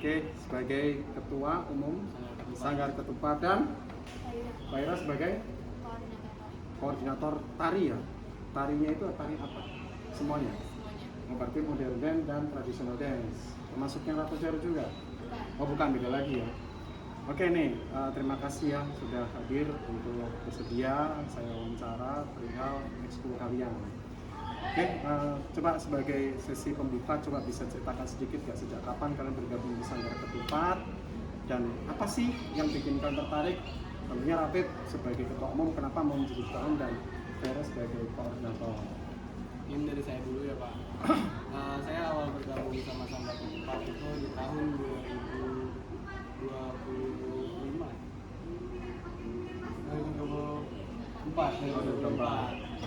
Oke, sebagai Ketua Umum Sanggar Ketupat dan Faira sebagai koordinator tari ya. Tarinya itu tari apa? Semuanya? Berarti modern dance dan traditional dance. Termasuk yang Ratu Jaru juga? Oh bukan, beda lagi ya. Oke nih, terima kasih ya sudah hadir untuk bersedia saya wawancara perihal ekskul kalian. Oke, coba sebagai sesi pembuka, coba bisa ceritakan sedikit ya sejak kapan kalian bergabung di Sanggar Ketupat dan apa sih yang bikin kalian tertarik? Tentunya Rapid sebagai ketua umum kenapa mau menjadi ketua umum dan Vera sebagai koordinator. Ini dari saya dulu ya Pak. Saya awal bergabung sama Sanggar Ketupat itu di tahun 2024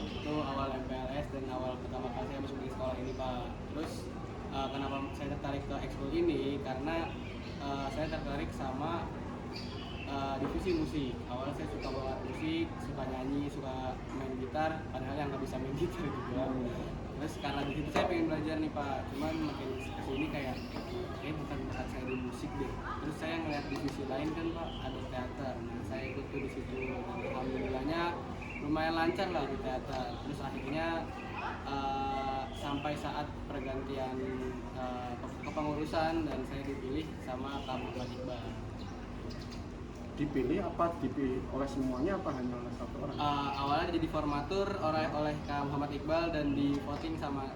itu awal MPLS dan awal pertama kali saya masuk di sekolah ini Pak. Terus kenapa saya tertarik ke ekskul ini karena saya tertarik sama divisi musik. Awalnya saya suka bawa musik, suka nyanyi, suka main gitar, padahal yang nggak bisa main gitar juga. Terus karena di situ saya pengen belajar nih Pak, cuman makin kesini kayak bukan bakat saya di musik deh. Terus saya ngeliat divisi lain kan Pak, ada teater. Nah, saya ikut tuh di situ. Dan alhamdulillahnya lumayan lancar lah di teater. Terus akhirnya sampai saat pergantian kepengurusan dan saya dipilih sama Kak Muhammad Iqbal. Dipilih apa dipilih oleh semuanya apa hanya oleh satu orang? Awalnya jadi formatur oleh Kak Muhammad Iqbal dan di voting sama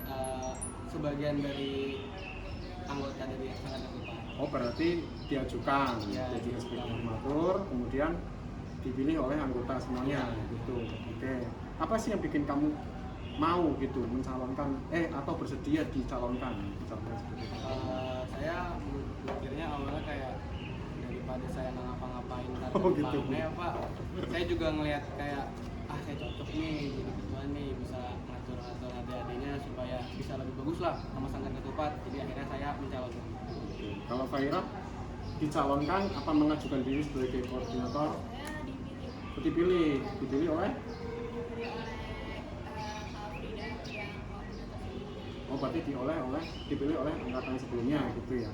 sebagian dari anggota dari Sanggar Ketupat. Oh berarti diajukan Ya, jadi diajukan. sebagai formatur, kemudian dipilih oleh anggota semuanya gitu. Oke. Apa sih yang bikin kamu mau gitu mencalonkan atau bersedia dicalonkan seperti itu? Saya mikirnya awalnya kayak daripada saya nggak ngapa-ngapain ntar Oh, gitu. depannya ya Pak, saya juga ngelihat kayak saya cocok nih jadi ketua nih, bisa ngatur-ngatur adik-adiknya supaya bisa lebih bagus lah sama Sanggar Ketupat. Jadi akhirnya saya mencalonkan. Oke. Kalau Faira dicalonkan apa mengajukan diri sebagai koordinator? Saya Dipilih oleh dipilih oleh Kak Frida yang koordinator sebelumnya. oh berarti dipilih oleh angkatan sebelumnya gitu ya.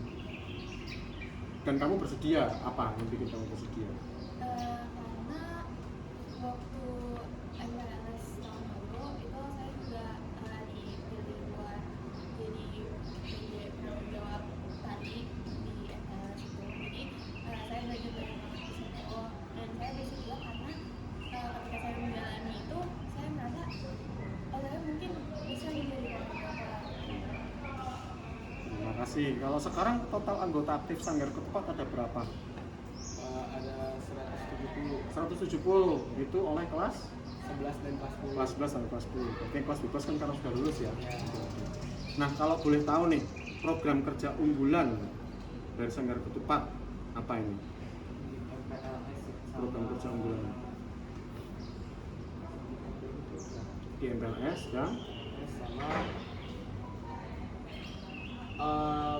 Dan kamu bersedia apa yang bikin kamu bersedia? Karena waktu MPLS tahun lalu itu saya juga dipilih buat jadi PJ penanggung jawab tadi di MPLS itu. Jadi saya belajar banyak banget di situ dan saya bersedia karena ketika saya menjalani itu saya merasa saya mungkin bisa menjadi koordinator. Terima kasih. Kalau sekarang total anggota aktif Sanggar Ketupat ada berapa? Ada 170, 170 itu oleh kelas 11 dan kelas 10. kelas 11 sampai kelas 10. Oke, kelas bebas kan karena sudah lulus ya. Ya. Nah, kalau boleh tahu nih, program kerja unggulan dari Sanggar Ketupat apa ini? Program kerja unggulan di MPLS dan sama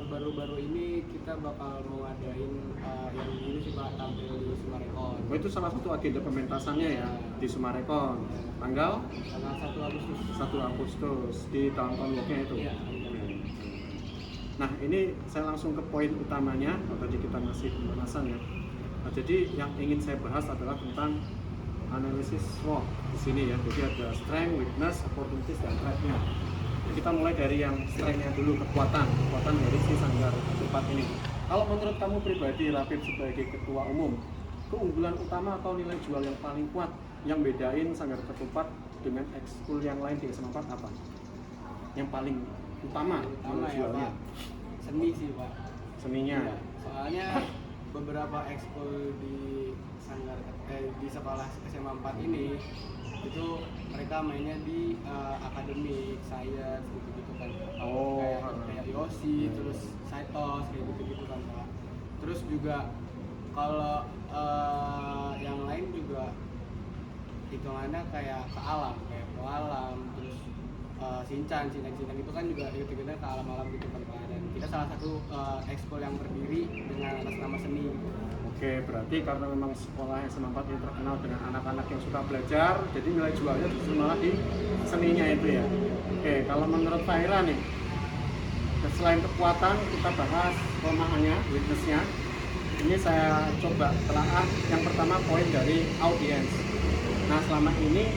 baru-baru ini kita bakal mau ngadain yang ini sih Pak, tampil di Sumarekon. oh, itu salah satu agenda pementasannya ya di Sumarekon tanggal Tanggal 1 Agustus. 1 Agustus di tahun-tahun loknya itu. Iya. Nah ini saya langsung ke poin utamanya. Tadi kita masih pembahasan ya. Nah, jadi yang ingin saya bahas adalah tentang analisis SWOT di sini ya. Jadi ada strength, weakness, opportunities dan threat-nya. Kita mulai dari yang strength-nya dulu, kekuatan dari si Sanggar Ketupat ini. Kalau menurut kamu pribadi, Rapid sebagai ketua umum, keunggulan utama atau nilai jual yang paling kuat yang bedain Sanggar Ketupat dengan ekskul yang lain di SMA 4 apa? Yang paling utama nilai ya jualnya? Pak, seni sih Pak. Seninya. Iya, soalnya beberapa ekskul di di sekolah SMA 4 ini itu mereka mainnya di akademik, science gitu-gitu kan. Oh, kayak Yosi, terus Saitos kayak gitu-gitu kan Pak. Terus juga kalau yang lain juga hitungannya kayak ke alam, kayak ke alam, terus Sinchan itu kan juga kita ke alam-alam gitu kan Pak. Dan kita salah satu ekskul yang berdiri dengan atas nama seni. Oke, berarti karena memang sekolah SMA 4 ini terkenal dengan anak-anak yang suka belajar, jadi nilai jualnya justru malah di seninya itu ya. Oke, kalau menurut Faira nih, selain kekuatan kita bahas kelemahannya, weakness-nya. Ini saya coba telaah yang pertama poin dari audiens. Nah selama ini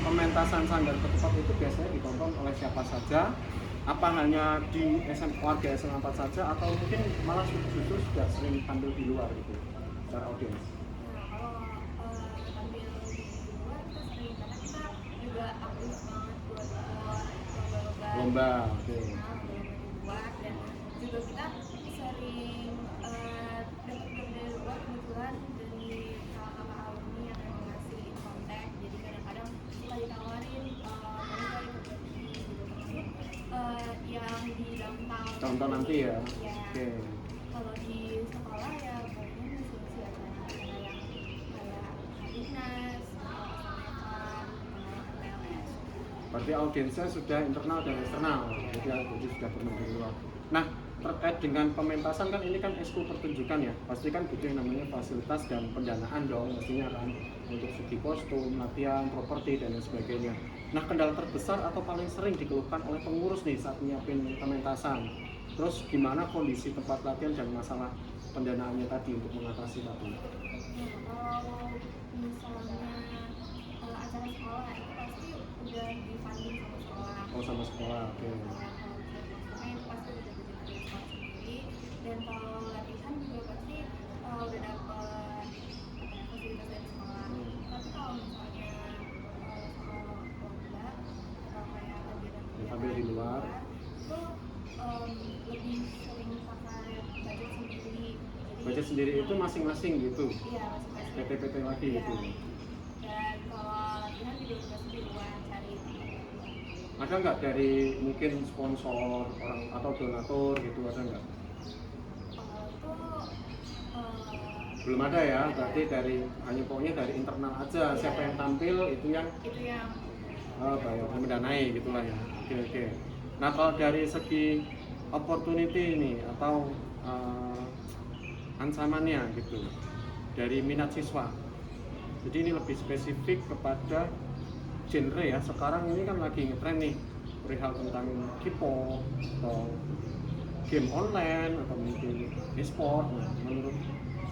pementasan Sanggar Ketupat itu biasanya ditonton oleh siapa saja? Apa hanya di warga SMA 4 saja atau mungkin malah justru sudah sering tampil di luar gitu secara audiens? Nah, kalau tampil di luar kita sering karena kita juga aktif banget buat lomba-lomba. Lomba, oke. Nah, lomba di luar dan juga kita sering dapat dari luar kebetulan dari kakak-kakak alumni yang emang ngasih kontak, jadi kadang-kadang suka ditawarin mereka ikut pergi gitu termasuk yang di downtown. Contoh nanti ya. Ya. Oke. Kalau di sekolah ya banyak ngisi-ngisi acara-acara yang kayak Hadiknas, PLS. Berarti audiensnya sudah internal dan eksternal, jadi sudah pernah di luar. Nah, terkait dengan pementasan kan ini kan ekskul pertunjukan ya, pasti kan butuh yang namanya fasilitas dan pendanaan dong, mestinya kan untuk segi kostum, latihan, properti dan lain sebagainya. Nah, kendala terbesar atau paling sering dikeluhkan oleh pengurus nih saat nyiapin pementasan. Terus gimana kondisi tempat latihan dan masalah pendanaannya tadi untuk mengatasi tadi? Nah, kalau misalnya acara sekolah itu pasti udah difunding sama sekolah. Oh sama sekolah, oke. Kalau kostumnya itu pasti udah dari sekolah sendiri. Dan kalau latihan juga pasti udah dapet fasilitas dari sekolah. Tapi kalau misalnya soal lomba atau kayak kegiatan Tampil di luar. itu lebih sering pakai budget sendiri. Jadi, Budget sendiri itu masing-masing gitu, iya, masing-masing. PT-PT lagi Iya. gitu. Dan kalau latihan juga pasti di luar cari. Ada nggak dari mungkin sponsor orang atau donatur gitu, ada nggak? Itu Belum ada ya, berarti dari hanya pokoknya dari internal aja, siapa yang tampil itu yang bayar mendanai gitulah ya. Oke. Nah kalau dari segi opportunity ini atau ancamannya gitu dari minat siswa, jadi ini lebih spesifik kepada genre ya. Sekarang ini kan lagi ngetren nih perihal tentang K-pop atau game online atau mungkin e-sport. Nah, menurut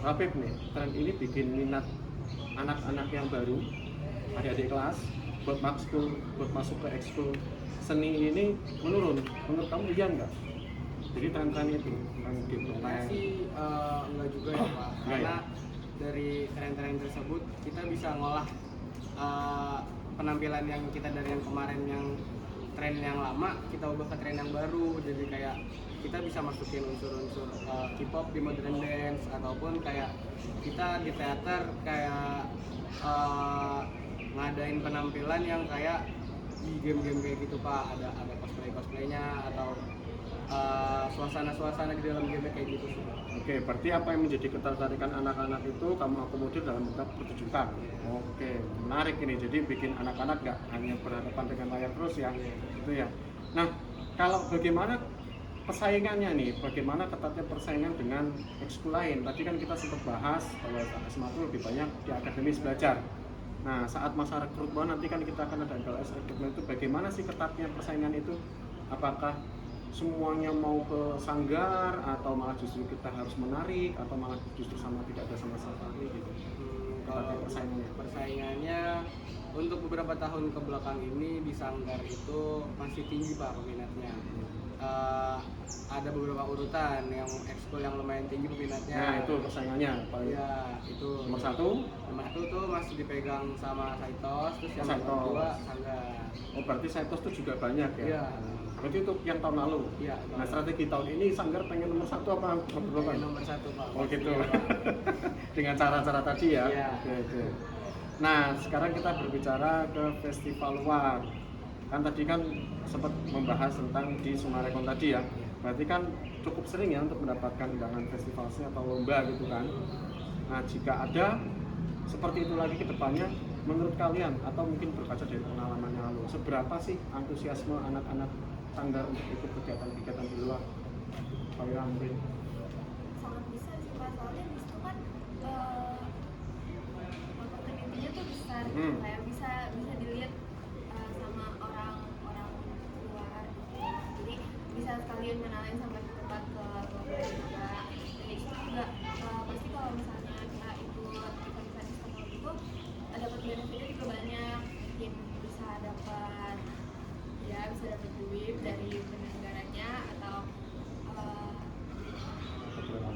Rapip nih, tren ini bikin minat anak-anak yang baru, adik-adik kelas buat masuk ke ekskul seni ini menurun. Menurut kamu iya nggak? Jadi tren-tren itu tentang game Saya online. sih enggak juga ya Pak, Enggak karena ya? dari tren-tren tersebut kita bisa ngolah penampilan yang kita dari yang kemarin yang tren yang lama kita ubah ke tren yang baru, jadi kayak kita bisa masukin unsur-unsur K-pop di modern dance ataupun kayak kita di teater kayak ngadain penampilan yang kayak di game-game kayak gitu Pak, ada cosplaynya atau suasana-suasana di dalam game kayak gitu sih. Oke, berarti apa yang menjadi ketertarikan anak-anak itu kamu akomodir dalam bentuk pertunjukan. Oke, menarik ini. Jadi bikin anak-anak nggak hanya berhadapan dengan layar terus ya, gitu ya. Nah, kalau bagaimana persaingannya nih? Bagaimana ketatnya persaingan dengan ekskul lain? Tadi kan kita sempat bahas bahwa SMA itu lebih banyak di akademis belajar. Nah, saat masa rekrutmen nanti kan kita akan ada LS rekrutmen itu. Bagaimana sih ketatnya persaingan itu? Apakah semuanya mau ke sanggar atau malah justru kita harus menarik atau malah justru sama tidak ada sama sekali gitu? Kalau persaingannya untuk beberapa tahun ke belakang ini di sanggar itu masih tinggi Pak peminatnya. Ada beberapa urutan yang ekskul yang lumayan tinggi peminatnya. Nah itu persaingannya paling. Ya itu Nomor satu tuh masih dipegang sama Saitos, terus yang Saitos. nomor dua sanggar. Oh berarti Saitos itu juga banyak ya? Iya. Berarti itu yang tahun lalu? Iya. Nah strategi tahun ini sanggar pengen nomor satu apa nomor berapa? Nomor satu Pak. Oh gitu. Iya, Pak. Dengan cara-cara tadi ya? Iya. Oke. Nah sekarang kita berbicara ke festival luar. Kan tadi kan sempat membahas tentang di Sumarekon tadi ya. Berarti kan cukup sering ya untuk mendapatkan undangan festival seni atau lomba gitu kan. Nah jika ada seperti itu lagi ke depannya, menurut kalian atau mungkin berkaca dari pengalaman yang lalu, seberapa sih antusiasme anak-anak sanggar untuk ikut kegiatan-kegiatan di luar? Pak Wira mungkin. Sangat besar sih Pak, soalnya di situ kan opportunity-nya tuh besar gitu, kayak bisa dilihat sama orang-orang luar gitu. Jadi bisa sekalian mengenalin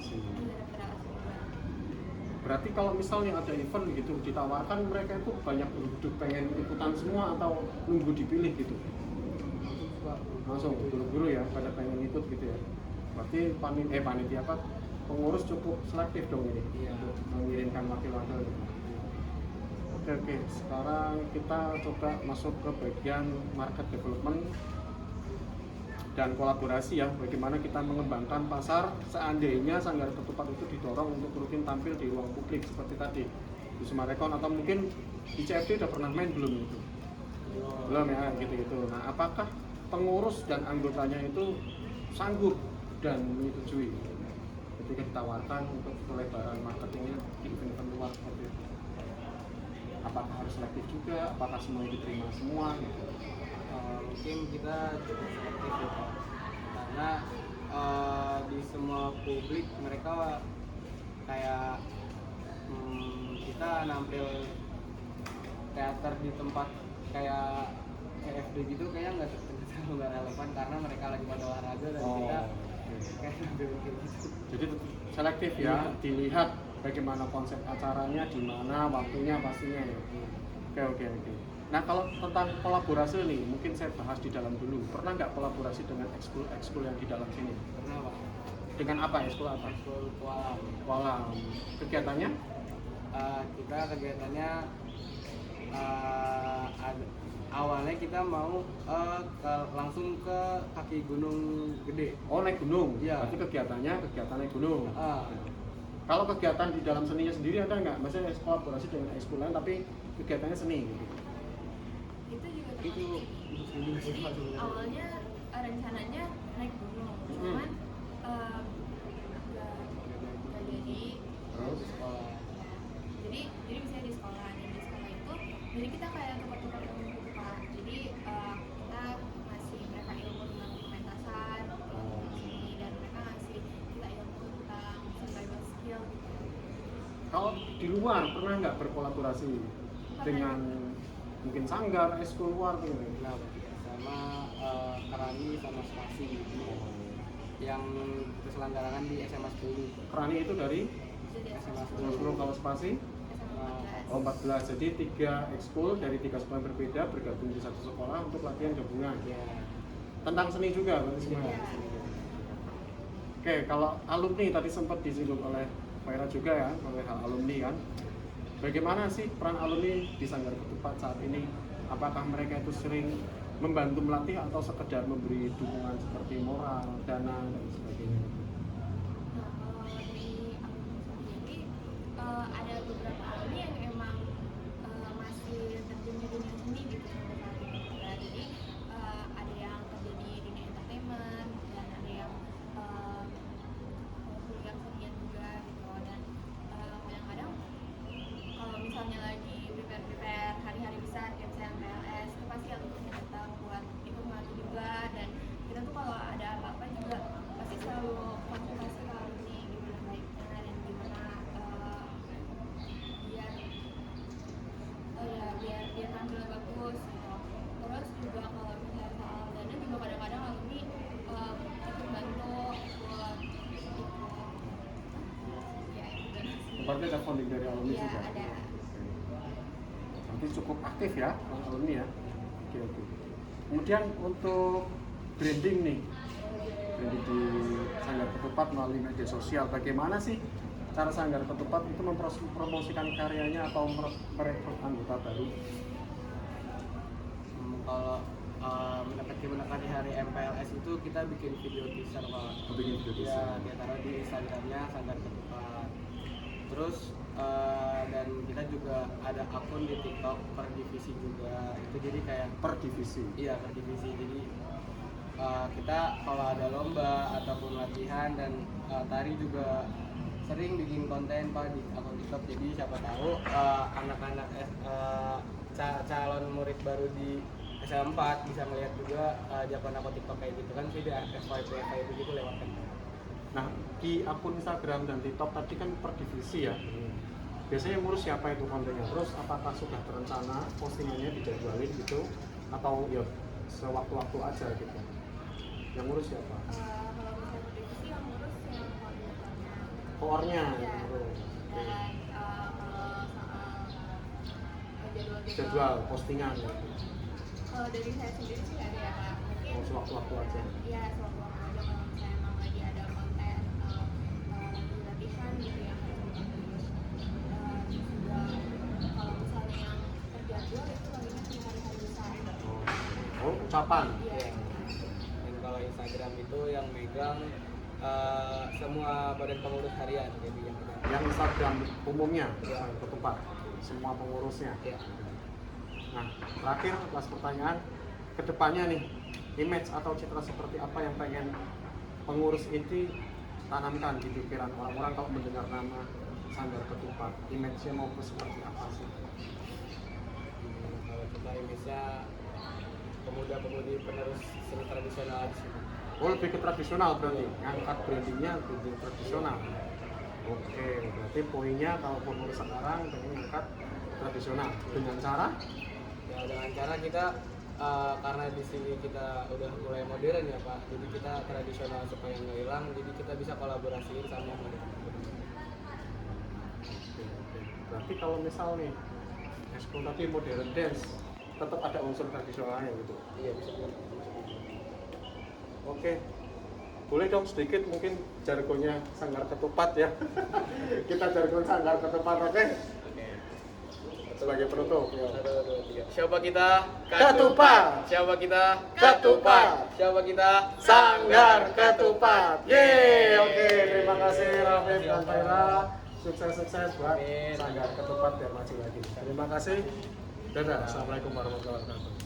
see. Iya, daftar ALS juga. Berarti kalau misalnya ada event gitu ditawarkan, mereka itu banyak penduduk pengen ikutan semua atau nunggu dipilih gitu? Langsung buru-buru ya, pada pengen ikut gitu ya. Berarti panitia apa, pengurus cukup selektif dong ini, Iya. untuk mengirimkan wakil-wakil. Oke, sekarang kita coba masuk ke bagian market development dan kolaborasi ya. Bagaimana kita mengembangkan pasar seandainya Sanggar Ketupat itu didorong untuk rutin tampil di ruang publik seperti tadi di Sumarekon, atau mungkin di CFD udah pernah main belum itu? Belum ya, gitu-gitu. Nah, apakah pengurus dan anggotanya itu sanggup dan menyetujui ketika ditawarkan untuk pelebaran marketingnya di event-event luar seperti itu? Apakah harus selektif juga? Apakah semua diterima semua? Gitu? Mungkin kita cukup selektif ya Pak, karena di semua publik mereka kayak kita nampil teater di tempat kayak CFD gitu kayaknya nggak relevan karena mereka lagi pada olahraga dan kita kayak nampil kayak gitu. Jadi tetap selektif ya, dilihat bagaimana konsep acaranya, di mana waktunya pastinya ya. Oke. Nah, kalau tentang kolaborasi nih, mungkin saya bahas di dalam dulu. Pernah nggak kolaborasi dengan ekskul yang di dalam sini? Pernah Pak. Dengan apa? Ekskul apa? Ekskul Kualam. Walam. Kegiatannya? Kita kegiatannya awalnya kita mau langsung ke kaki gunung gede. Oh, naik gunung? Iya. Berarti kegiatannya kegiatan naik gunung? Ah. Kalau kegiatan di dalam seninya sendiri ada nggak? Maksudnya kolaborasi dengan ekskul lain tapi kegiatannya seni gitu? Itu juga Itu termasuk. Jadi awalnya rencananya naik gunung, cuman nggak jadi. Terus? sekolah. Jadi misalnya di sekolah, dan di sekolah itu jadi kita kayak tukar-tukar ilmu ketupat. Jadi kita ngasih mereka ilmu tentang pementasan di sini, dan mereka ngasih kita ilmu tentang survival skill gitu. Kalau di luar pernah nggak berkolaborasi dengan mungkin sanggar, ekskul luar gitu? Nah, sama Karani sama Spasi yang terselenggarakan di SMA 10. Kerani itu dari Jadi SMA 10, kalau spasi? SMA 14. Oh, 14. Jadi 3 ekskul dari 3 sekolah yang berbeda bergabung di satu sekolah untuk latihan gabungan. Ya. Tentang seni juga berarti semua. Iya. Oke, kalau alumni tadi sempat disinggung oleh Faira juga ya, oleh hal alumni kan. Bagaimana sih peran alumni di Sanggar Ketupat saat ini? Apakah mereka itu sering membantu melatih atau sekedar memberi dukungan seperti moral, dana, dan sebagainya? Nah, kalau dari alumni sendiri, ada beberapa alumni yang emang masih terjun di dunia seni gitu sampai saat ini juga. Jadi ada yang kerja di dunia entertainment, dan ada yang kuliah senian juga gitu. Dan kadang-kadang kalau misalnya lagi prepare hari-hari besar kayak misalnya PLS, itu pasti alumni datang buat ikut melatih juga. Dan kita tuh kalau ada apa-apa juga pasti selalu konsultasi ke alumni gimana baiknya dan gimana biar tampilnya bagus gitu. Terus juga kalau misalnya soal dana juga kadang-kadang alumni ikut bantu buat Berarti ada funding dari alumni Iya, juga? ada. Nanti cukup aktif ya alumni ya. Oke. Kemudian untuk branding nih, branding di Sanggar Ketupat melalui media sosial, bagaimana sih cara Sanggar Ketupat itu mempromosikan karyanya atau merekrut anggota baru? Kalau mendekati hari MPLS itu kita bikin video teaser Pak. Bikin video teaser. Ya, dia taruh di Instagramnya Sanggar Ketupat. Terus dan kita juga ada akun di TikTok per divisi juga. Itu jadi kayak Per divisi? Iya, per divisi. Jadi kita kalau ada lomba ataupun latihan dan tari juga sering bikin konten Pak di akun TikTok. Jadi siapa tahu anak-anak calon murid baru di SMA 4 bisa melihat juga jagoan akun TikTok kayak gitu kan, sih di FYP kayak begitu lewat kan. Nah, di akun Instagram dan TikTok tadi kan per divisi ya. Biasanya ngurus siapa itu kontennya? Terus apakah sudah terencana postingannya dijadwalin gitu? Atau ya sewaktu-waktu aja gitu? Yang ngurus siapa? Kalau misalnya divisi yang ngurus yang koordinatornya. koornya. Iya. Oh, Dan kalau soal jadwal-jadwal jadwal postingan. kalau dari saya sendiri sih nggak ada ya Kak. Mungkin Oh, sewaktu-waktu aja. iya sewaktu-waktu aja kalau misalnya emang lagi ada konten lagi latihan gitu ya kayak terus juga kalau misalnya yang terjadwal itu laginya di hari-hari besar. Oh, ucapan. Iya. Dan kalau Instagram itu yang megang semua badan pengurus harian, jadi yang megang. Yang Instagram umumnya, Sanggar Ketupat, semua pengurusnya. Ya. Nah, terakhir last pertanyaan, kedepannya nih, image atau citra seperti apa yang pengen pengurus ini tanamkan di pikiran orang-orang kalau mendengar nama Sanggar Ketupat? Image-nya mau seperti apa sih? Kalau kita image-nya pemuda-pemudi penerus seni tradisional di sini. Oh, lebih ke tradisional berarti, ngangkat brandingnya lebih tradisional. Oke, berarti poinnya kalau pengurus sekarang pengen ngangkat tradisional dengan cara Ya dengan cara kita karena di sini kita udah mulai modern ya Pak, jadi kita tradisional supaya nggak hilang, jadi kita bisa kolaborasiin sama yang modern. Oke. Berarti kalau misal nih ekskul tapi modern dance tetap ada unsur tradisionalnya gitu. Iya bisa. Oke. Boleh dong sedikit mungkin jargonnya Sanggar Ketupat ya. Kita jargon Sanggar Ketupat, oke? Oke. Sebagai penutup. Ya. 1, 2, 3. Siapa kita? Ketupat. Siapa kita? Ketupat. Siapa kita? Sanggar Ketupat. Yeay, oke. Terima kasih Rafif dan Faira. Sukses-sukses buat Amin. Sanggar Ketupat biar maju lagi. Terima kasih. Dadah. Assalamualaikum warahmatullahi wabarakatuh.